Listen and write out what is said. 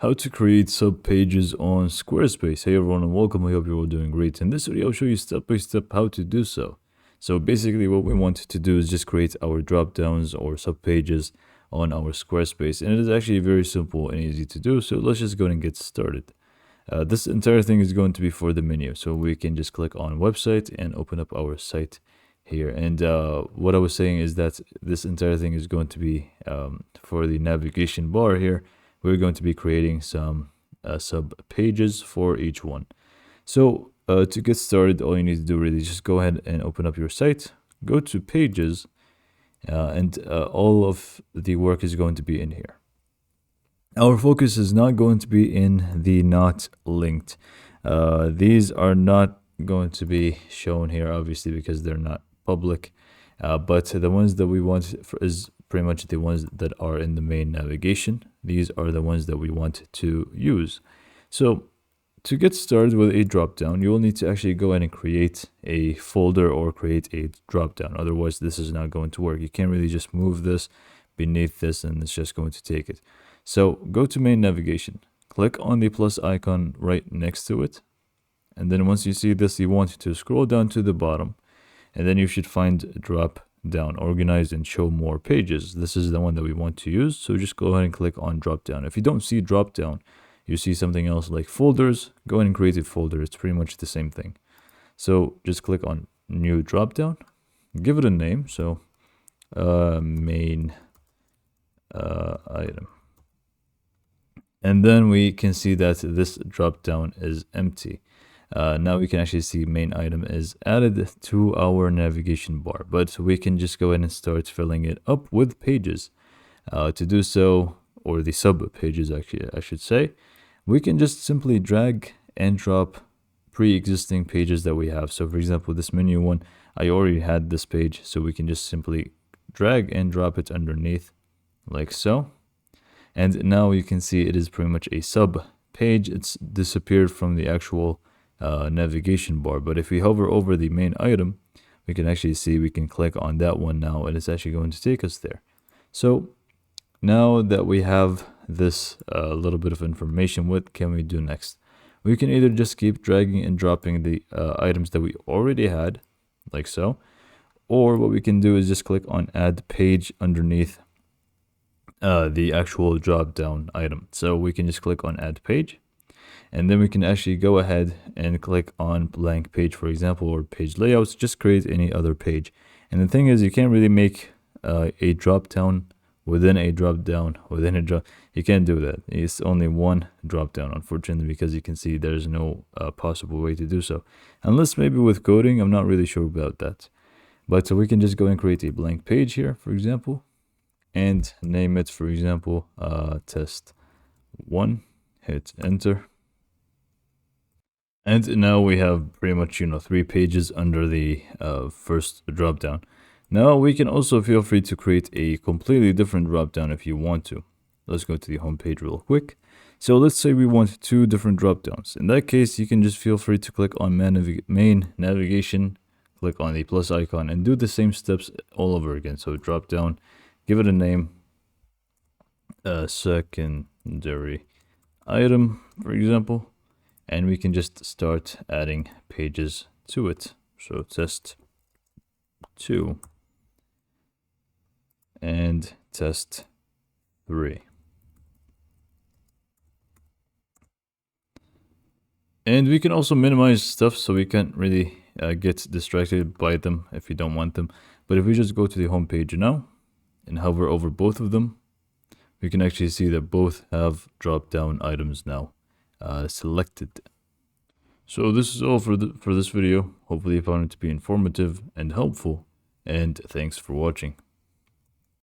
How to create sub pages on Squarespace. Hey everyone and welcome. I hope you're all doing great. In this video, I'll show you step by step how to do so. So basically what we want to do is just create our drop downs or sub pages on our Squarespace. And it is actually very simple and easy to do. So let's just go and get started. This entire thing is going to be for the menu. So we can just click on website and open up our site here. And what I was saying is that this entire thing is going to be for the navigation bar here. We're going to be creating some sub pages for each one. So to get started, all you need to do really is just go ahead and open up your site, go to pages, and all of the work is going to be in here. Our focus is not going to be in the not linked. These are not going to be shown here, obviously, because they're not public. But the ones that we want is pretty much the ones that are in the main navigation. These are the ones that we want to use. So to get started with a dropdown, you will need to actually go ahead and create a folder or create a dropdown. Otherwise, this is not going to work. You can't really just move this beneath this and it's just going to take it. So go to main navigation, click on the plus icon right next to it. And then once you see this, you want to scroll down to the bottom. And then you should find drop down, organize and show more pages. This is the one that we want to use. So just go ahead and click on drop down. If you don't see drop down, you see something else like folders, go ahead and create a folder. It's pretty much the same thing. So just click on new drop down, give it a name. So main item. And then we can see that this drop down is empty. Now we can actually see main item is added to our navigation bar, but we can just go ahead and start filling it up with pages. To do so, or the sub pages actually, I should say, we can just simply drag and drop pre-existing pages that we have. So for example, this menu one, I already had this page, so we can just simply drag and drop it underneath like so. And now you can see it is pretty much a sub page. It's disappeared from the actual navigation bar, but if we hover over the main item, we can actually see we can click on that one now and it's actually going to take us there. So now that we have this little bit of information, what can we do next? We can either just keep dragging and dropping the items that we already had like so, or what we can do is just click on add page underneath the actual drop down item. So we can just click on add page. And then we can actually go ahead and click on blank page, for example, or page layouts, just create any other page. And the thing is, you can't really make a drop down within a drop down within a drop. You can't do that. It's only one drop down, unfortunately, because you can see there's no possible way to do so. Unless maybe with coding, I'm not really sure about that. But so we can just go and create a blank page here, for example, and name it, for example, test 1, hit enter. And now we have pretty much, 3 pages under the first dropdown. Now we can also feel free to create a completely different dropdown if you want to. Let's go to the home page real quick. So let's say we want 2 different dropdowns. In that case, you can just feel free to click on main navigation, click on the plus icon, and do the same steps all over again. So drop down, give it a name, secondary item, for example. And we can just start adding pages to it. So test 2 and test 3. And we can also minimize stuff so we can't really get distracted by them if we don't want them. But if we just go to the home page now and hover over both of them, we can actually see that both have drop down items now selected. So this is all for this video. Hopefully you found it to be informative and helpful, and thanks for watching.